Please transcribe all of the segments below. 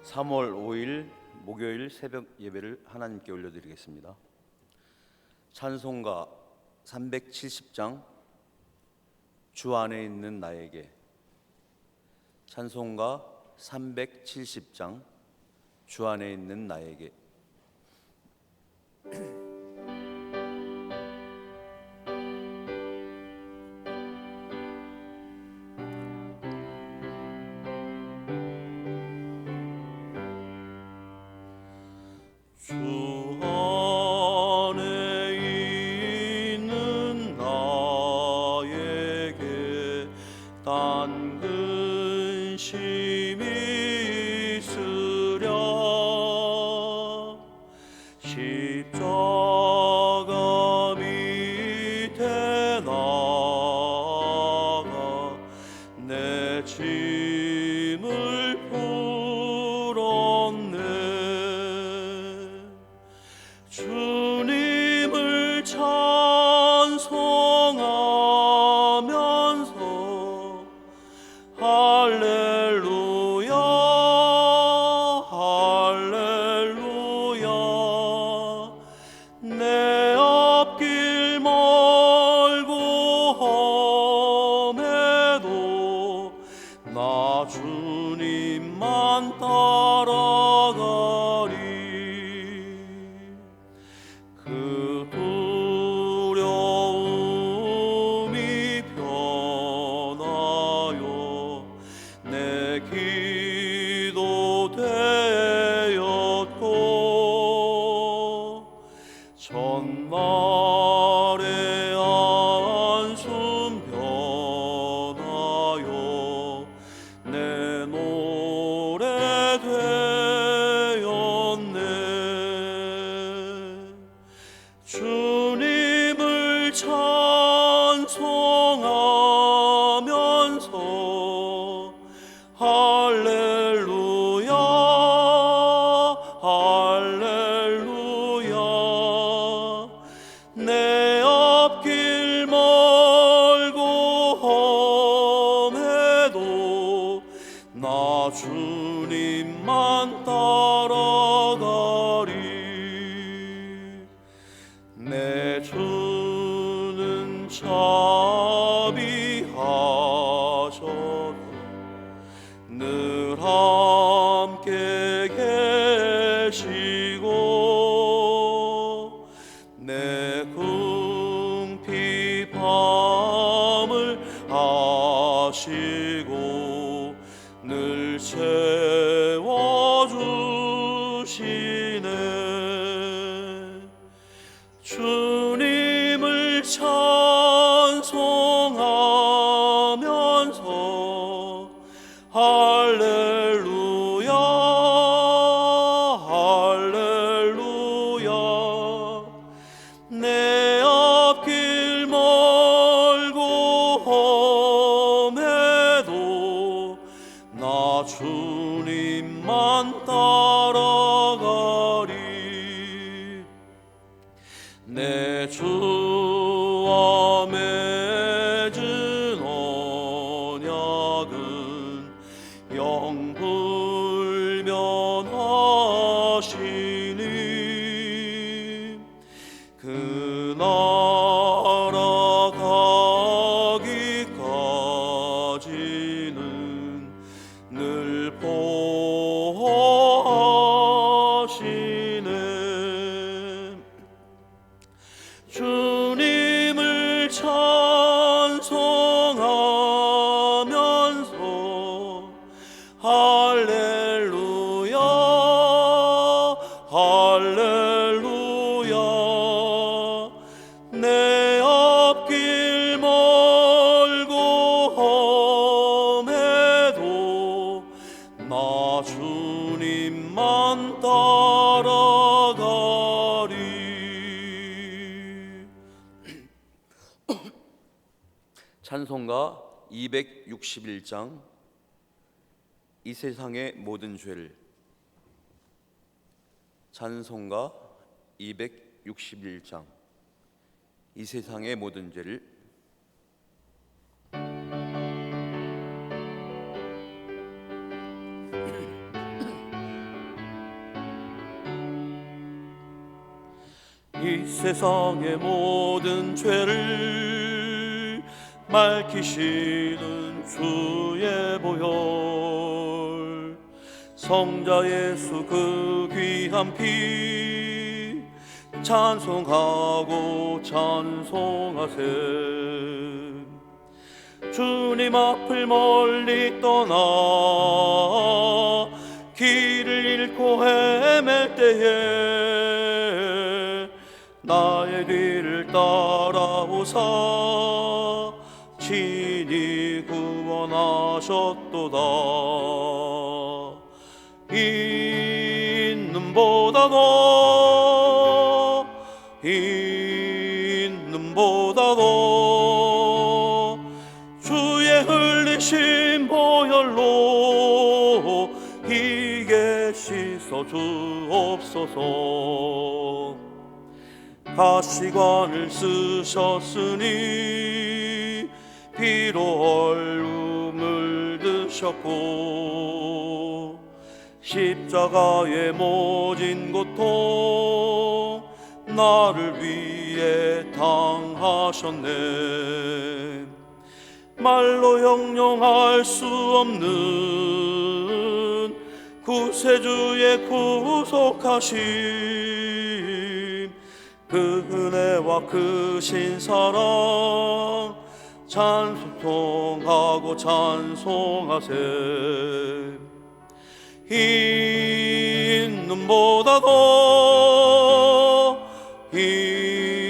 3월 5일 목요일 새벽 예배를 하나님께 올려드리겠습니다. 찬송가 370장 주 안에 있는 나에게. 찬송가 370장 주 안에 있는 나에게. 주 안에 있는 나에게 단 근심이 있으랴. 십자가 밑에 나가 내 짐을 풀었네. 주님을 찬송하면서 할렐루야 할렐루야. 내 앞길 멀고 험해도 나 주님만 따라가리. 그 두려움이 변하여 내 기도 되었고, 전날의 안숨 변하여 내 노래 되었네. 주님을 찬송하면서 할렐루야 할렐루야. 내 앞길 멀고 험해도 나 주님만 따라가리. 내 주는 자비하셔서 늘 함께 계시고, 내 궁핍함을 아시고 늘 채워주시네. 주님을 찬송하면서 할렐루야 할렐루야. 내 앞길 멀고 험해도 나 주님만 따라가리. 내 주와 맺은 언약은 영불면하시니, 그 나라 가기까지는 늘 보호하시네. 주님을 찬송하면서 할렐루야 할렐루야. 내 앞길 멀고 험해도 나 주님만 따라가리. 찬송가 261장 이 세상의 모든 죄를. 찬송가 261장 이 세상의 모든 죄를. 이 세상의 모든 죄를 맑히시는 주의 보혈, 성자 예수 그 귀한 피 찬송하고 찬송하세. 주님 앞을 멀리 떠나 길을 잃고 헤맬 때에 나의 뒤를 따라오사 친히 구원하셨도다. 있는보다 더, 있는보다 더 주의 흘리신 보혈로 이게 씻어 주옵소서. 가시관을 쓰셨으니 피로 얼음을 드셨고 십자가의 모진 고통 나를 위해 당하셨네. 말로 형용할 수 없는 구세주의 구속하심, 그 은혜와 그 신사랑 찬송하고 찬송하세. 있는보다 더, 있는보다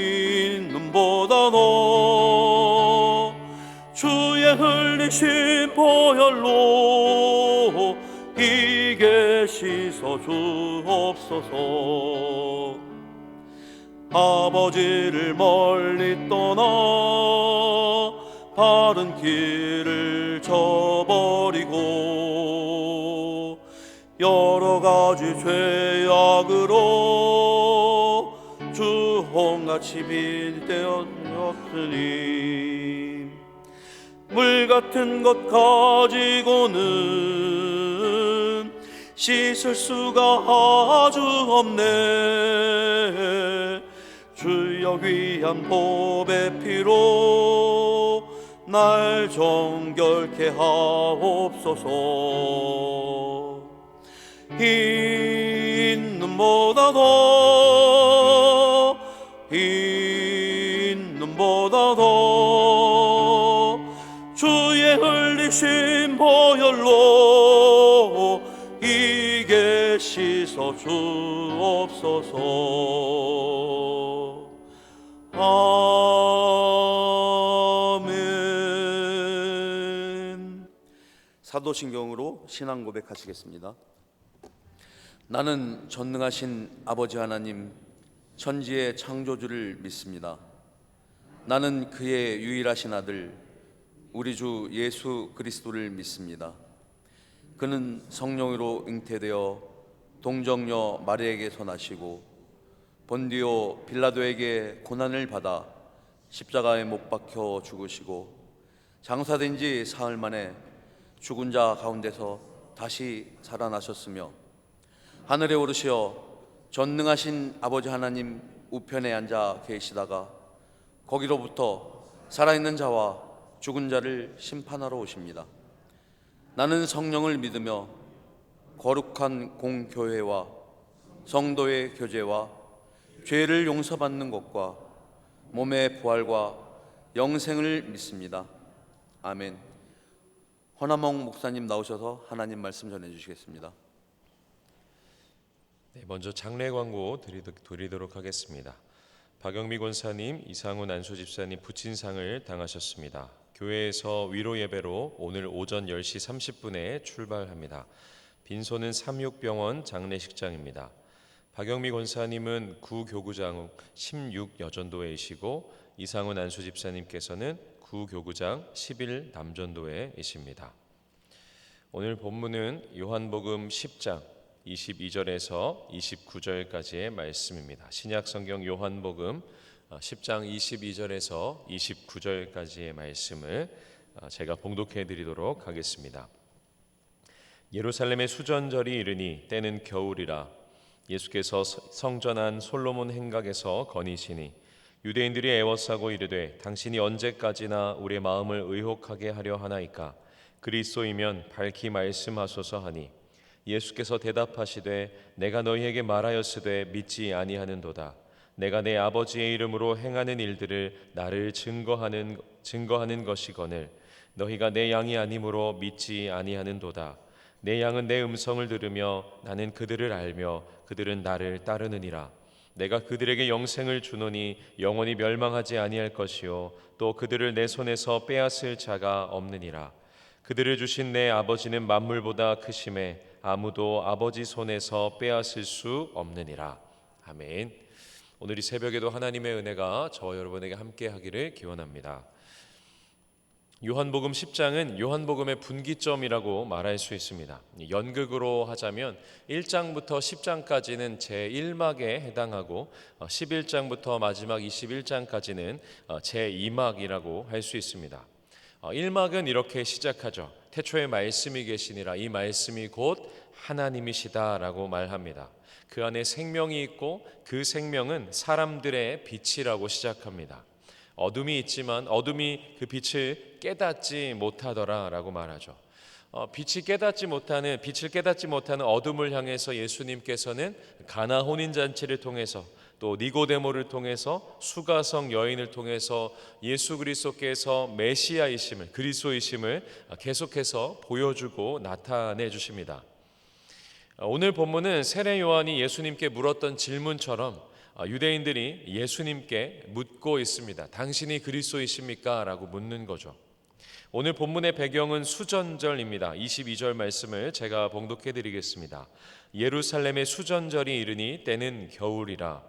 더 주의 흘리신 보혈로 이게 씻어 주옵소서. 아버지를 멀리 떠나 바른 길을 저버리고 여러 가지 죄악으로 주홍같이 빈되었으니 물 같은 것 가지고는 씻을 수가 아주 없네. 주여 귀한 보배 피로 날 정결케 하옵소서. 있는보다 더, 있는보다 더 주의 흘리신 보혈로 이게 씻어 주옵소서. 아멘. 사도신경으로 신앙 고백하시겠습니다. 나는 전능하신 아버지 하나님 천지의 창조주를 믿습니다. 나는 그의 유일하신 아들 우리 주 예수 그리스도를 믿습니다. 그는 성령으로 잉태되어 동정녀 마리아에게서 나시고 본디오 빌라도에게 고난을 받아 십자가에 못 박혀 죽으시고 장사된 지 사흘 만에 죽은 자 가운데서 다시 살아나셨으며 하늘에 오르시어 전능하신 아버지 하나님 우편에 앉아 계시다가 거기로부터 살아있는 자와 죽은 자를 심판하러 오십니다. 나는 성령을 믿으며 거룩한 공교회와 성도의 교제와 죄를 용서받는 것과 몸의 부활과 영생을 믿습니다. 아멘. 허남몽 목사님 나오셔서 하나님 말씀 전해주시겠습니다. 네, 먼저 장례 광고 드리도록 하겠습니다. 박영미 권사님, 이상훈 안수집사님 부친상을 당하셨습니다. 교회에서 위로 예배로 오늘 오전 10시 30분에 출발합니다. 빈소는 삼육병원 장례식장입니다. 박영미 권사님은 구교구장 16여전도회이시고 이상훈 안수집사님께서는 구교구장 11남전도회이십니다. 오늘 본문은 요한복음 10장 22절에서 29절까지의 말씀입니다. 신약성경 요한복음 10장 22절에서 29절까지의 말씀을 제가 봉독해 드리도록 하겠습니다. 예루살렘의 수전절이 이르니 때는 겨울이라 예수께서 성전한 솔로몬 행각에서 거니시니 유대인들이 애워싸고 이르되 당신이 언제까지나 우리의 마음을 의혹하게 하려 하나이까 그리스도이면 밝히 말씀하소서 하니 예수께서 대답하시되 내가 너희에게 말하였으되 믿지 아니하는도다. 내가 내 아버지의 이름으로 행하는 일들을 나를 증거하는 것이거늘 너희가 내 양이 아니므로 믿지 아니하는도다. 내 양은 내 음성을 들으며 나는 그들을 알며 그들은 나를 따르느니라. 내가 그들에게 영생을 주노니 영원히 멸망하지 아니할 것이요 또 그들을 내 손에서 빼앗을 자가 없느니라. 그들을 주신 내 아버지는 만물보다 크심에 아무도 아버지 손에서 빼앗을 수 없느니라. 아멘. 오늘 이 새벽에도 하나님의 은혜가 저와 여러분에게 함께 하기를 기원합니다. 요한복음 10장은 요한복음의 분기점이라고 말할 수 있습니다. 연극으로 하자면 1장부터 10장까지는 제1막에 해당하고 11장부터 마지막 21장까지는 제2막이라고 할 수 있습니다. 1막은 이렇게 시작하죠. 태초에 말씀이 계시니라. 이 말씀이 곧 하나님이시다라고 말합니다. 그 안에 생명이 있고 그 생명은 사람들의 빛이라고 시작합니다. 어둠이 있지만 어둠이 그 빛을 깨닫지 못하더라라고 말하죠. 빛을 깨닫지 못하는 어둠을 향해서 예수님께서는 가나 혼인 잔치를 통해서 또 니고데모를 통해서 수가성 여인을 통해서 예수 그리스도께서 메시아이심을 그리스도이심을 계속해서 보여주고 나타내 주십니다. 오늘 본문은 세례 요한이 예수님께 물었던 질문처럼 유대인들이 예수님께 묻고 있습니다. 당신이 그리스도이십니까? 라고 묻는 거죠. 오늘 본문의 배경은 수전절입니다. 22절 말씀을 제가 봉독해 드리겠습니다. 예루살렘의 수전절이 이르니 때는 겨울이라.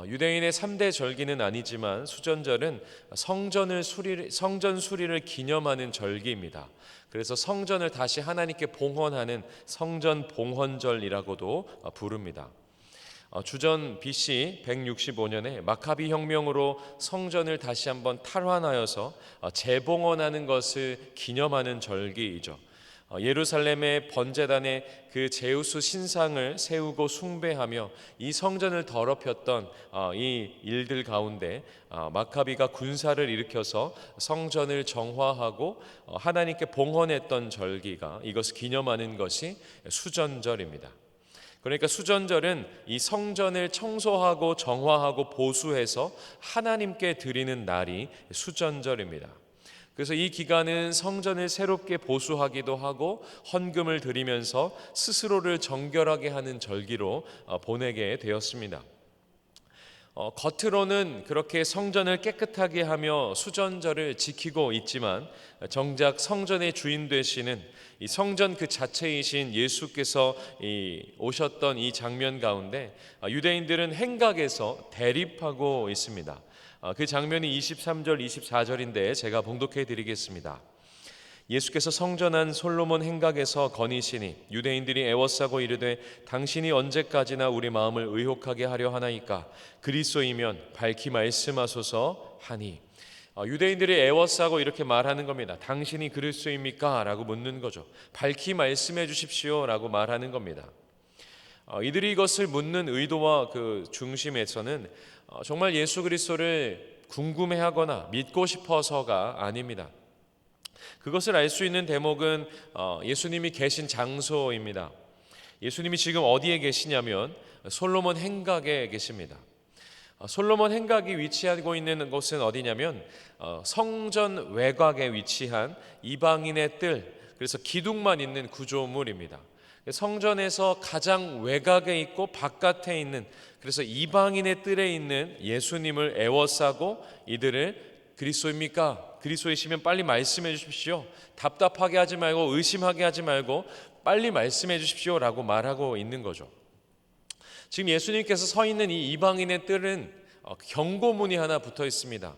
유대인의 3대 절기는 아니지만 수전절은 성전 수리를 기념하는 절기입니다. 그래서 성전을 다시 하나님께 봉헌하는 성전 봉헌절이라고도 부릅니다. 주전 BC 165년에 마카비 혁명으로 성전을 다시 한번 탈환하여서 재봉헌하는 것을 기념하는 절기이죠. 예루살렘의 번제단에 그 제우스 신상을 세우고 숭배하며 이 성전을 더럽혔던 이 일들 가운데 마카비가 군사를 일으켜서 성전을 정화하고 하나님께 봉헌했던 절기가 이것을 기념하는 것이 수전절입니다. 그러니까 수전절은 이 성전을 청소하고 정화하고 보수해서 하나님께 드리는 날이 수전절입니다. 그래서 이 기간은 성전을 새롭게 보수하기도 하고 헌금을 드리면서 스스로를 정결하게 하는 절기로 보내게 되었습니다. 겉으로는 그렇게 성전을 깨끗하게 하며 수전절을 지키고 있지만 정작 성전의 주인 되시는 이 성전 그 자체이신 예수께서 오셨던 이 장면 가운데 유대인들은 행각에서 대립하고 있습니다. 그 장면이 23절 24절인데 제가 봉독해 드리겠습니다. 예수께서 성전한 솔로몬 행각에서 거니시니 유대인들이 애워싸고 이르되 당신이 언제까지나 우리 마음을 의혹하게 하려 하나이까 그리스도이면 밝히 말씀하소서 하니. 유대인들이 애워싸고 이렇게 말하는 겁니다. 당신이 그리스도입니까? 라고 묻는 거죠. 밝히 말씀해 주십시오 라고 말하는 겁니다. 이들이 이것을 묻는 의도와 그 중심에서는 정말 예수 그리스도를 궁금해하거나 믿고 싶어서가 아닙니다. 그것을 알 수 있는 대목은 예수님이 계신 장소입니다. 예수님이 지금 어디에 계시냐면 솔로몬 행각에 계십니다. 솔로몬 행각이 위치하고 있는 곳은 어디냐면 성전 외곽에 위치한 이방인의 뜰, 그래서 기둥만 있는 구조물입니다. 성전에서 가장 외곽에 있고 바깥에 있는, 그래서 이방인의 뜰에 있는 예수님을 애워싸고 이들을 그리스도입니까? 그리스도이시면 빨리 말씀해 주십시오. 답답하게 하지 말고 의심하게 하지 말고 빨리 말씀해 주십시오 라고 말하고 있는 거죠. 지금 예수님께서 서 있는 이 이방인의 뜰은 경고문이 하나 붙어 있습니다.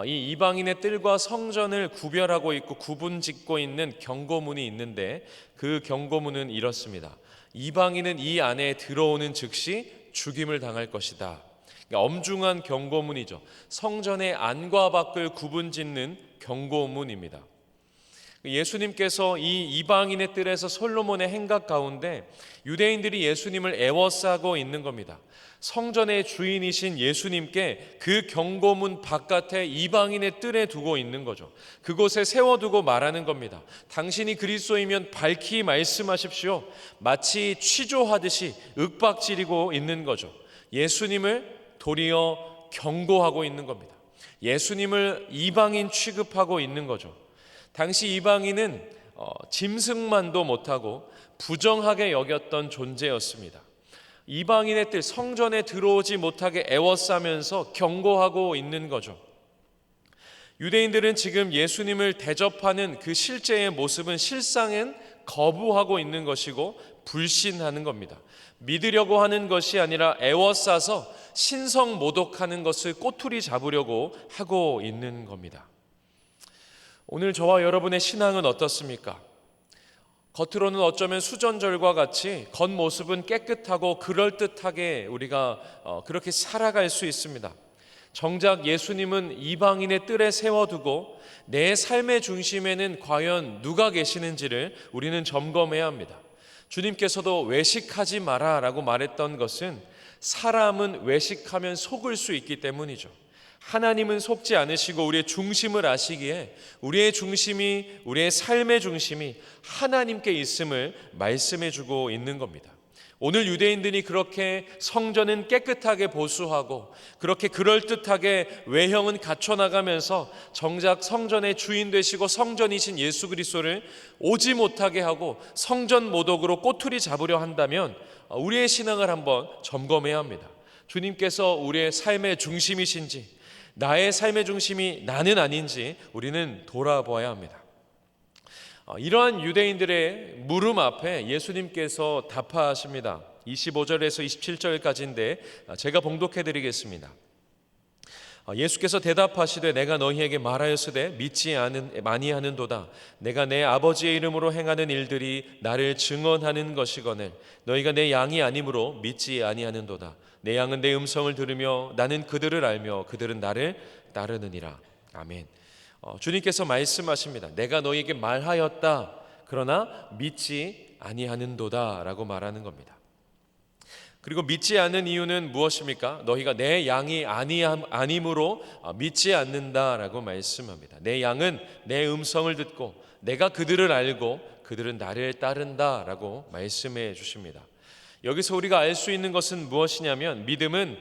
이 이방인의 뜰과 성전을 구별하고 있고 구분 짓고 있는 경고문이 있는데 그 경고문은 이렇습니다. 이방인은 이 안에 들어오는 즉시 죽임을 당할 것이다. 그러니까 엄중한 경고문이죠. 성전의 안과 밖을 구분 짓는 경고문입니다. 예수님께서 이 이방인의 뜰에서 솔로몬의 행각 가운데 유대인들이 예수님을 애워싸고 있는 겁니다. 성전의 주인이신 예수님께 그 경고문 바깥에 이방인의 뜰에 두고 있는 거죠. 그곳에 세워두고 말하는 겁니다. 당신이 그리스도이면 밝히 말씀하십시오. 마치 취조하듯이 윽박지르고 있는 거죠. 예수님을 도리어 경고하고 있는 겁니다. 예수님을 이방인 취급하고 있는 거죠. 당시 이방인은 짐승만도 못하고 부정하게 여겼던 존재였습니다. 이방인의 뜰, 성전에 들어오지 못하게 애워싸면서 경고하고 있는 거죠. 유대인들은 지금 예수님을 대접하는 그 실제의 모습은 실상은 거부하고 있는 것이고 불신하는 겁니다. 믿으려고 하는 것이 아니라 애워싸서 신성모독하는 것을 꼬투리 잡으려고 하고 있는 겁니다. 오늘 저와 여러분의 신앙은 어떻습니까? 겉으로는 어쩌면 수전절과 같이 겉모습은 깨끗하고 그럴듯하게 우리가 그렇게 살아갈 수 있습니다. 정작 예수님은 이방인의 뜰에 세워두고 내 삶의 중심에는 과연 누가 계시는지를 우리는 점검해야 합니다. 주님께서도 외식하지 마라 라고 말했던 것은 사람은 외식하면 속을 수 있기 때문이죠. 하나님은 속지 않으시고 우리의 중심을 아시기에 우리의 중심이, 우리의 삶의 중심이 하나님께 있음을 말씀해 주고 있는 겁니다. 오늘 유대인들이 그렇게 성전은 깨끗하게 보수하고 그렇게 그럴듯하게 외형은 갖춰나가면서 정작 성전의 주인 되시고 성전이신 예수 그리스도를 오지 못하게 하고 성전 모독으로 꼬투리 잡으려 한다면 우리의 신앙을 한번 점검해야 합니다. 주님께서 우리의 삶의 중심이신지, 나의 삶의 중심이 나는 아닌지 우리는 돌아보아야 합니다. 이러한 유대인들의 물음 앞에 예수님께서 답하십니다. 25절에서 27절까지인데 제가 봉독해 드리겠습니다. 예수께서 대답하시되 내가 너희에게 말하였으되 믿지 아니하는도다. 내가 내 아버지의 이름으로 행하는 일들이 나를 증언하는 것이거늘 너희가 내 양이 아니므로 믿지 아니하는도다. 내 양은 내 음성을 들으며 나는 그들을 알며 그들은 나를 따르느니라. 아멘. 주님께서 말씀하십니다. 내가 너희에게 말하였다. 그러나 믿지 아니하는도다 라고 말하는 겁니다. 그리고 믿지 않는 이유는 무엇입니까? 너희가 내 양이 아님으로 믿지 않는다라고 말씀합니다. 내 양은 내 음성을 듣고 내가 그들을 알고 그들은 나를 따른다라고 말씀해 주십니다. 여기서 우리가 알 수 있는 것은 무엇이냐면 믿음은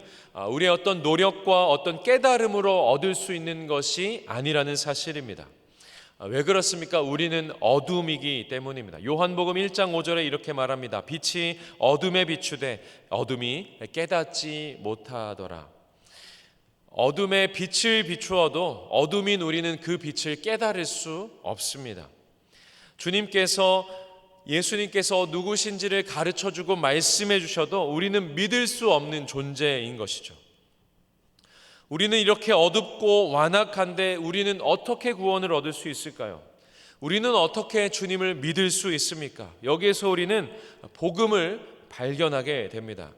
우리의 어떤 노력과 어떤 깨달음으로 얻을 수 있는 것이 아니라는 사실입니다. 왜 그렇습니까? 우리는 어둠이기 때문입니다. 요한복음 1장 5절에 이렇게 말합니다. 빛이 어둠에 비추되 어둠이 깨닫지 못하더라. 어둠에 빛을 비추어도 어둠인 우리는 그 빛을 깨달을 수 없습니다. 예수님께서 누구신지를 가르쳐주고 말씀해 주셔도 우리는 믿을 수 없는 존재인 것이죠. 우리는 이렇게 어둡고 완악한데 우리는 어떻게 구원을 얻을 수 있을까요? 우리는 어떻게 주님을 믿을 수 있습니까? 여기에서 우리는 복음을 발견하게 됩니다.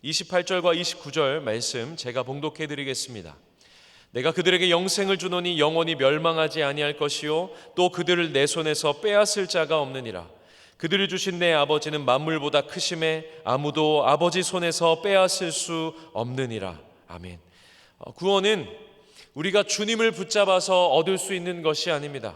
28절과 29절 말씀 제가 봉독해 드리겠습니다. 내가 그들에게 영생을 주노니 영원히 멸망하지 아니할 것이요 또 그들을 내 손에서 빼앗을 자가 없느니라. 그들을 주신 내 아버지는 만물보다 크심에 아무도 아버지 손에서 빼앗을 수 없느니라. 아멘. 구원은 우리가 주님을 붙잡아서 얻을 수 있는 것이 아닙니다.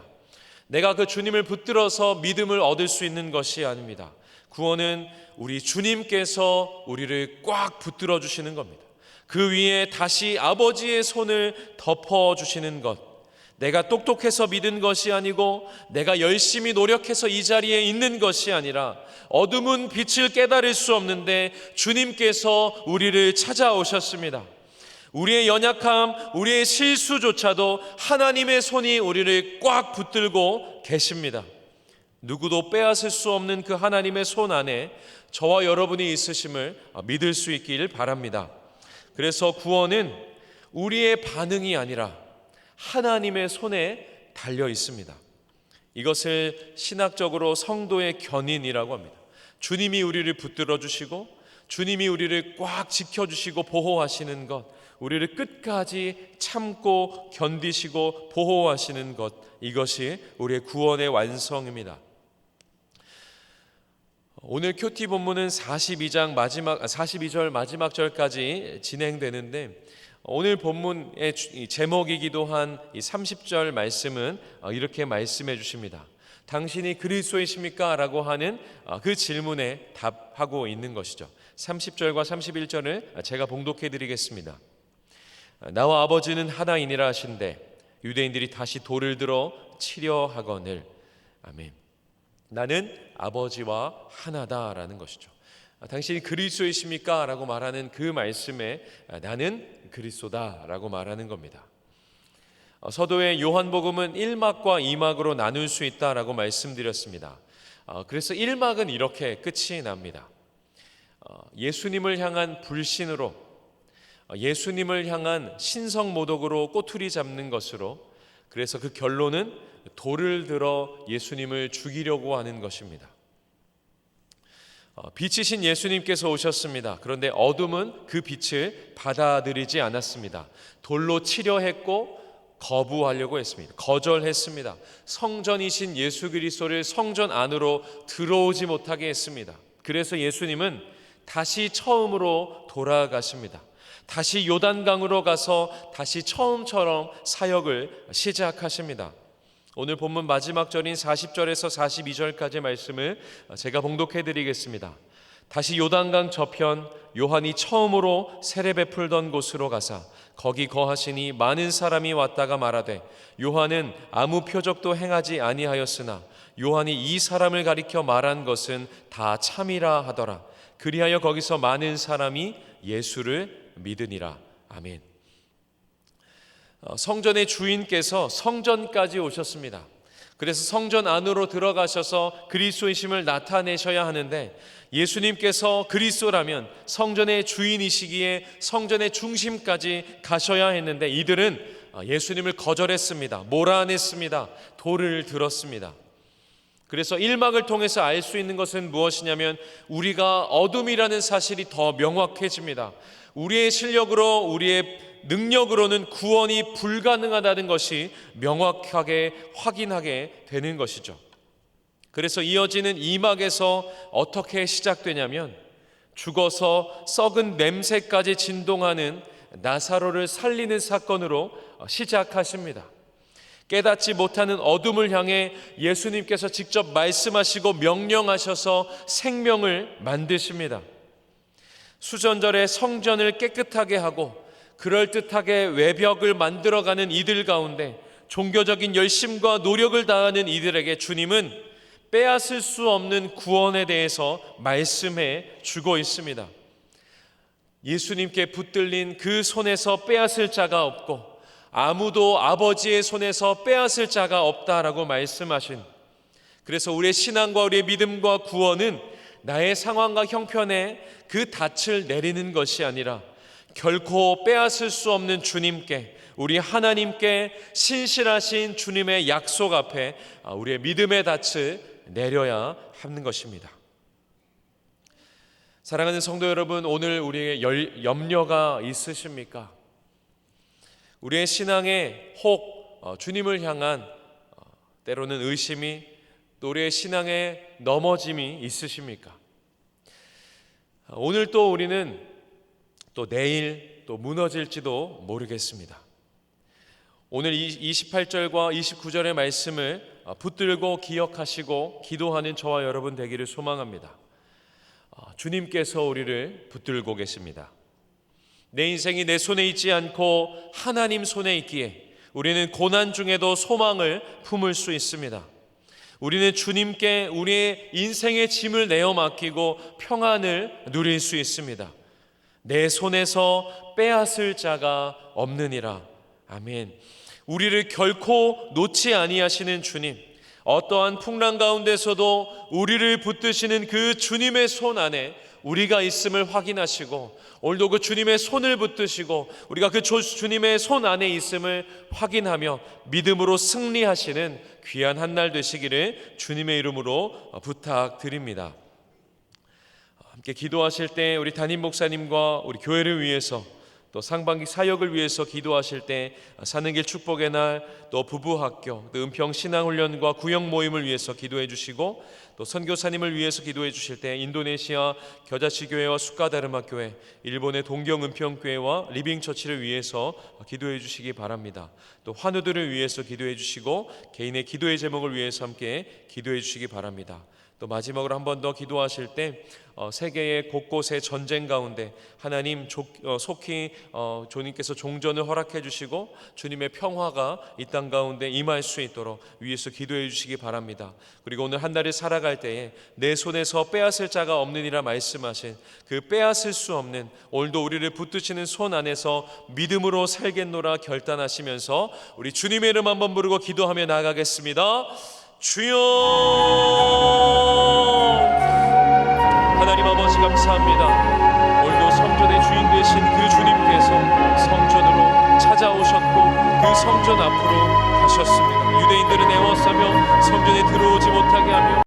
내가 그 주님을 붙들어서 믿음을 얻을 수 있는 것이 아닙니다. 구원은 우리 주님께서 우리를 꽉 붙들어 주시는 겁니다. 그 위에 다시 아버지의 손을 덮어 주시는 것. 내가 똑똑해서 믿은 것이 아니고 내가 열심히 노력해서 이 자리에 있는 것이 아니라 어둠은 빛을 깨달을 수 없는데 주님께서 우리를 찾아오셨습니다. 우리의 연약함, 우리의 실수조차도 하나님의 손이 우리를 꽉 붙들고 계십니다. 누구도 빼앗을 수 없는 그 하나님의 손 안에 저와 여러분이 있으심을 믿을 수 있길 바랍니다. 그래서 구원은 우리의 반응이 아니라 하나님의 손에 달려 있습니다. 이것을 신학적으로 성도의 견인이라고 합니다. 주님이 우리를 붙들어 주시고 주님이 우리를 꽉 지켜주시고 보호하시는 것, 우리를 끝까지 참고 견디시고 보호하시는 것, 이것이 우리의 구원의 완성입니다. 오늘 큐티 본문은 42절 마지막 절까지 진행되는데, 오늘 본문의 제목이기도 한 이 30절 말씀은 이렇게 말씀해 주십니다. 당신이 그리스도이십니까? 라고 하는 그 질문에 답하고 있는 것이죠. 30절과 31절을 제가 봉독해 드리겠습니다. 나와 아버지는 하나이니라 하신대 유대인들이 다시 돌을 들어 치려 하거늘. 아멘. 나는 아버지와 하나다라는 것이죠. 당신이 그리스도이십니까? 라고 말하는 그 말씀에 나는 그리스도다라고 말하는 겁니다. 서도의 요한복음은 1막과 2막으로 나눌 수 있다라고 말씀드렸습니다. 그래서 1막은 이렇게 끝이 납니다. 예수님을 향한 불신으로, 예수님을 향한 신성모독으로 꼬투리 잡는 것으로, 그래서 그 결론은 돌을 들어 예수님을 죽이려고 하는 것입니다. 빛이신 예수님께서 오셨습니다. 그런데 어둠은 그 빛을 받아들이지 않았습니다. 돌로 치려 했고 거부하려고 했습니다. 거절했습니다. 성전이신 예수 그리스도를 성전 안으로 들어오지 못하게 했습니다. 그래서 예수님은 다시 처음으로 돌아가십니다. 다시 요단강으로 가서 다시 처음처럼 사역을 시작하십니다. 오늘 본문 마지막 절인 40절에서 42절까지 말씀을 제가 봉독해 드리겠습니다. 다시 요단강 저편 요한이 처음으로 세례 베풀던 곳으로 가사 거기 거하시니 많은 사람이 왔다가 말하되 요한은 아무 표적도 행하지 아니하였으나 요한이 이 사람을 가리켜 말한 것은 다 참이라 하더라. 그리하여 거기서 많은 사람이 예수를 믿으니라. 아멘. 성전의 주인께서 성전까지 오셨습니다. 그래서 성전 안으로 들어가셔서 그리스도이심을 나타내셔야 하는데, 예수님께서 그리스도라면 성전의 주인이시기에 성전의 중심까지 가셔야 했는데 이들은 예수님을 거절했습니다. 몰아냈습니다. 돌을 들었습니다. 그래서 1막을 통해서 알 수 있는 것은 무엇이냐면 우리가 어둠이라는 사실이 더 명확해집니다. 우리의 실력으로, 우리의 능력으로는 구원이 불가능하다는 것이 명확하게 확인하게 되는 것이죠. 그래서 이어지는 2막에서 어떻게 시작되냐면 죽어서 썩은 냄새까지 진동하는 나사로를 살리는 사건으로 시작하십니다. 깨닫지 못하는 어둠을 향해 예수님께서 직접 말씀하시고 명령하셔서 생명을 만드십니다. 수전절에 성전을 깨끗하게 하고 그럴듯하게 외벽을 만들어가는 이들 가운데 종교적인 열심과 노력을 다하는 이들에게 주님은 빼앗을 수 없는 구원에 대해서 말씀해 주고 있습니다. 예수님께 붙들린 그 손에서 빼앗을 자가 없고 아무도 아버지의 손에서 빼앗을 자가 없다라고 말씀하신, 그래서 우리의 신앙과 우리의 믿음과 구원은 나의 상황과 형편에 그 닻을 내리는 것이 아니라 결코 빼앗을 수 없는 주님께, 우리 하나님께 신실하신 주님의 약속 앞에 우리의 믿음의 닻을 내려야 하는 것입니다. 사랑하는 성도 여러분, 오늘 우리의 염려가 있으십니까? 우리의 신앙에 혹 주님을 향한 때로는 의심이, 또 우리의 신앙에 넘어짐이 있으십니까? 오늘 또 우리는 또 내일 또 무너질지도 모르겠습니다. 오늘 28절과 29절의 말씀을 붙들고 기억하시고 기도하는 저와 여러분 되기를 소망합니다. 주님께서 우리를 붙들고 계십니다. 내 인생이 내 손에 있지 않고 하나님 손에 있기에 우리는 고난 중에도 소망을 품을 수 있습니다. 우리는 주님께 우리의 인생의 짐을 내어 맡기고 평안을 누릴 수 있습니다. 내 손에서 빼앗을 자가 없느니라. 아멘. 우리를 결코 놓지 아니하시는 주님, 어떠한 풍랑 가운데서도 우리를 붙드시는 그 주님의 손 안에 우리가 있음을 확인하시고, 오늘도 그 주님의 손을 붙드시고 우리가 그 주님의 손 안에 있음을 확인하며 믿음으로 승리하시는 귀한 한 날 되시기를 주님의 이름으로 부탁드립니다. 함께 기도하실 때 우리 담임 목사님과 우리 교회를 위해서 또 상반기 사역을 위해서 기도하실 때 사는 길 축복의 날, 또 부부학교, 또 은평 신앙훈련과 구역 모임을 위해서 기도해 주시고, 또 선교사님을 위해서 기도해 주실 때 인도네시아 겨자씨교회와 숫가다르마교회, 일본의 동경 은평교회와 리빙처치를 위해서 기도해 주시기 바랍니다. 또 환우들을 위해서 기도해 주시고 개인의 기도의 제목을 위해서 함께 기도해 주시기 바랍니다. 또 마지막으로 한 번 더 기도하실 때 세계의 곳곳의 전쟁 가운데 하나님 속히 주님께서 종전을 허락해 주시고 주님의 평화가 이 땅 가운데 임할 수 있도록 위에서 기도해 주시기 바랍니다. 그리고 오늘 한 달을 살아갈 때에 내 손에서 빼앗을 자가 없느니라 말씀하신 그 빼앗을 수 없는 오늘도 우리를 붙드시는 손 안에서 믿음으로 살겠노라 결단하시면서 우리 주님의 이름 한번 부르고 기도하며 나아가겠습니다. 주여, 하나님 아버지 감사합니다. 오늘도 성전의 주인 되신 그 주님께서 성전으로 찾아오셨고 그 성전 앞으로 가셨습니다. 유대인들은 애워싸며 성전에 들어오지 못하게 하며